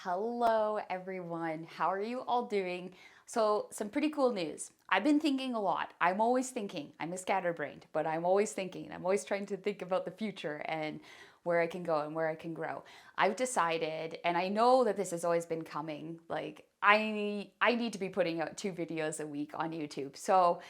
Hello, everyone. How are you all doing? So, some pretty cool news. I've been thinking a lot. I'm always thinking. I'm a scatterbrained, but I'm always thinking. I'm always trying to think about the future and where I can go and where I can grow. I've decided, and I know that this has always been coming, like I need to be putting out 2 videos a week on YouTube. So,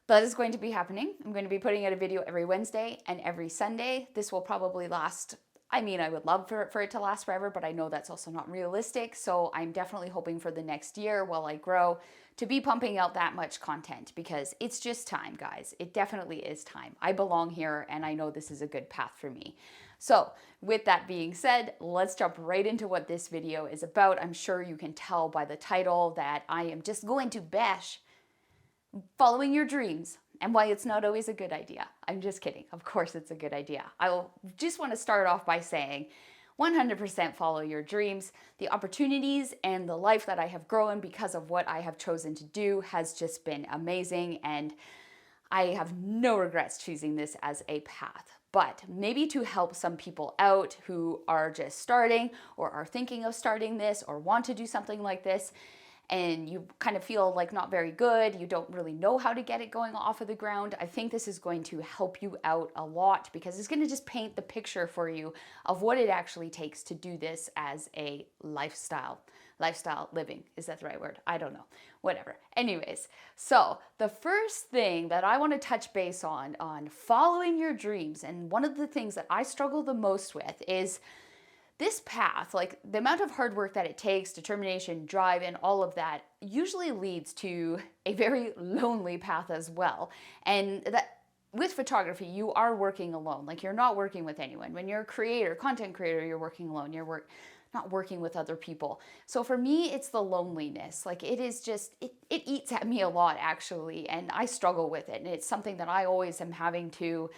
that is going to be happening. I'm going to be putting out a video every Wednesday and every Sunday. This will probably last. I would love for it to last forever, but I know that's also not realistic. So I'm definitely hoping for the next year while I grow to be pumping out that much content because it's just time, guys. It definitely is time. I belong here and I know this is a good path for me. So, with that being said, let's jump right into what this video is about. I'm sure you can tell by the title that I am just going to bash following your dreams and why it's not always a good idea. I'm just kidding. Of course, it's a good idea. I just want to start off by saying 100% follow your dreams. The opportunities and the life that I have grown because of what I have chosen to do has just been amazing, and I have no regrets choosing this as a path. But maybe to help some people out who are just starting or are thinking of starting this or want to do something like this, and you kind of feel like not very good, you don't really know how to get it going off of the ground, I think this is going to help you out a lot because it's going to just paint the picture for you of what it actually takes to do this as a lifestyle. Lifestyle living. Is that the right word? I don't know. Whatever. Anyways, so the first thing that I want to touch base on following your dreams, and one of the things that I struggle the most with is this path, like the amount of hard work that it takes, determination, drive, and all of that usually leads to a very lonely path as well. And that with photography, you are working alone. Like you're not working with anyone. When you're a creator, content creator, you're working alone. Not working with other people. So for me, it's the loneliness. Like it is just, it eats at me a lot actually. And I struggle with it. And it's something that I always am having to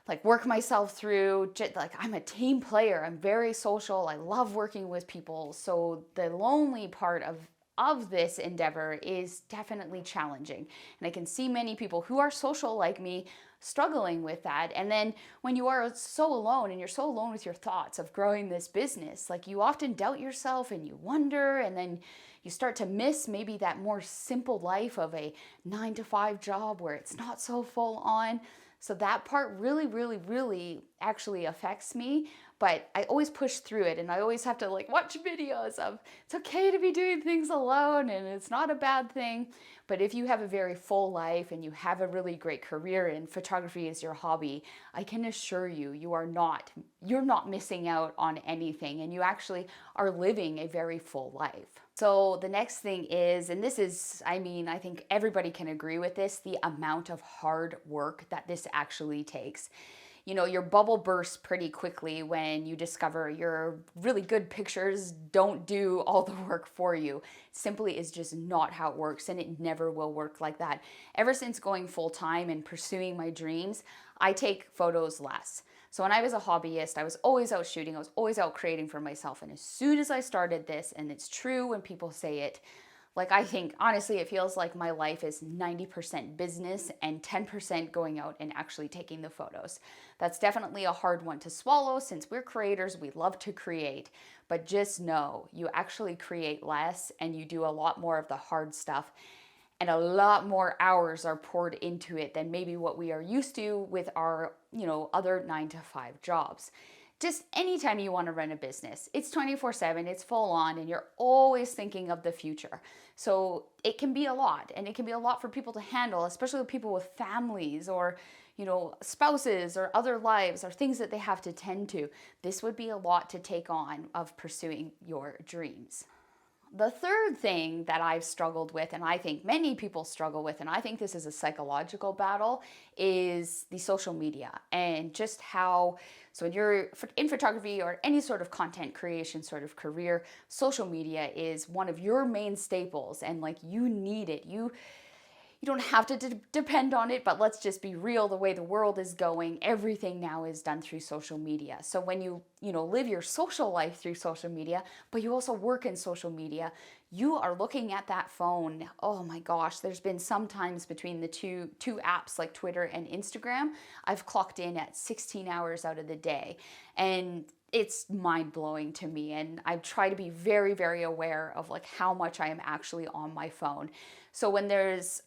like work myself through. Like I'm a team player, I'm very social, I love working with people, so the lonely part of this endeavor is definitely challenging, and I can see many people who are social like me struggling with that. And then when you are so alone and you're so alone with your thoughts of growing this business, like you often doubt yourself and you wonder, and then you start to miss maybe that more simple life of a 9 to 5 job where it's not so full on. So that part really, really, really actually affects me. But I always push through it, and I always have to like watch videos of it's okay to be doing things alone and it's not a bad thing. But if you have a very full life and you have a really great career and photography is your hobby, I can assure you you're not missing out on anything, and you actually are living a very full life. So the next thing is, and this is, I think everybody can agree with this, the amount of hard work that this actually takes. You know, your bubble bursts pretty quickly when you discover your really good pictures don't do all the work for you. Simply is just not how it works, and it never will work like that. Ever since going full time and pursuing my dreams, I take photos less. So when I was a hobbyist, I was always out shooting, I was always out creating for myself. And as soon as I started this, and it's true when people say it, like I think honestly, it feels like my life is 90% business and 10% going out and actually taking the photos. That's definitely a hard one to swallow since we're creators, we love to create. But just know you actually create less and you do a lot more of the hard stuff, and a lot more hours are poured into it than maybe what we are used to with our, other 9 to 5 jobs. Just anytime you want to run a business, it's 24/7, it's full on, and you're always thinking of the future. So it can be a lot, and it can be a lot for people to handle, especially with people with families or, spouses or other lives or things that they have to tend to. This would be a lot to take on of pursuing your dreams. The third thing that I've struggled with, and I think many people struggle with, and I think this is a psychological battle, is the social media and just how, so when you're in photography or any sort of content creation sort of career, social media is one of your main staples, and like you need it. You don't have to depend on it, but let's just be real. The way the world is going, everything now is done through social media. So when you live your social life through social media, but you also work in social media, you are looking at that phone. Oh my gosh, there's been sometimes between the two apps like Twitter and Instagram, I've clocked in at 16 hours out of the day. And it's mind blowing to me. And I try to be very, very aware of like how much I am actually on my phone. So when there's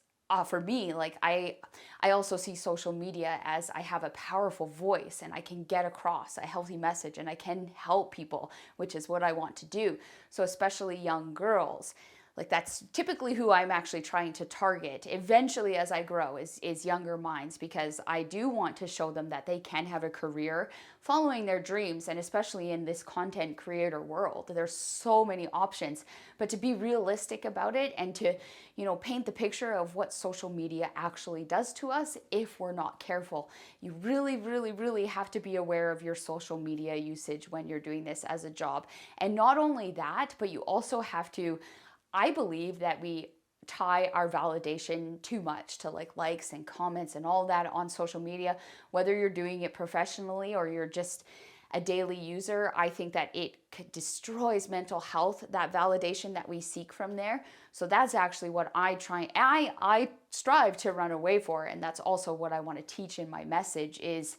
for me, like I also see social media as I have a powerful voice and I can get across a healthy message and I can help people, which is what I want to do. So especially young girls, like that's typically who I'm actually trying to target eventually as I grow is younger minds, because I do want to show them that they can have a career following their dreams. And especially in this content creator world, there's so many options, but to be realistic about it and to, you know, paint the picture of what social media actually does to us if we're not careful. You really, really, really have to be aware of your social media usage when you're doing this as a job. And not only that, but you also have to, I believe that we tie our validation too much to like likes and comments and all that on social media, whether you're doing it professionally or you're just a daily user. I think that it destroys mental health, that validation that we seek from there. So that's actually what I strive to run away for. And that's also what I want to teach in my message is,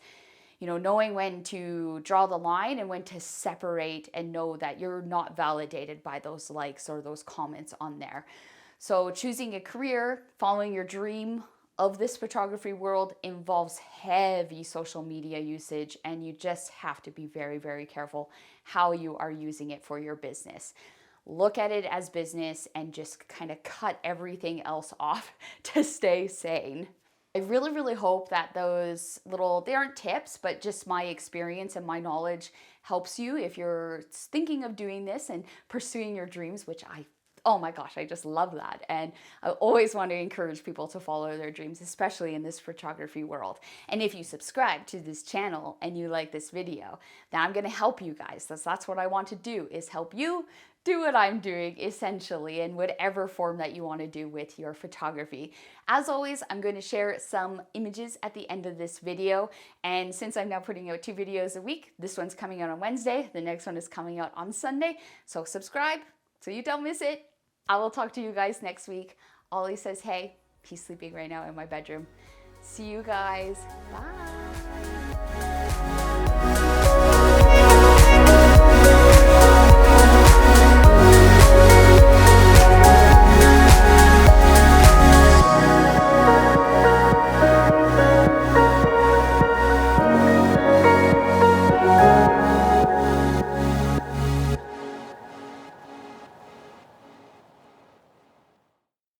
you know, knowing when to draw the line and when to separate and know that you're not validated by those likes or those comments on there. So choosing a career, following your dream of this photography world involves heavy social media usage, and you just have to be very, very careful how you are using it for your business. Look at it as business and just kind of cut everything else off to stay sane. I really, really hope that those little, they aren't tips, but just my experience and my knowledge helps you if you're thinking of doing this and pursuing your dreams, which oh my gosh, I just love that. And I always want to encourage people to follow their dreams, especially in this photography world. And if you subscribe to this channel and you like this video, then I'm going to help you guys. That's what I want to do, is help you do what I'm doing, essentially, in whatever form that you want to do with your photography. As always, I'm going to share some images at the end of this video. And since I'm now putting out 2 videos a week, this one's coming out on Wednesday, the next one is coming out on Sunday. So subscribe so you don't miss it. I will talk to you guys next week. Ollie says, hey, he's sleeping right now in my bedroom. See you guys. Bye.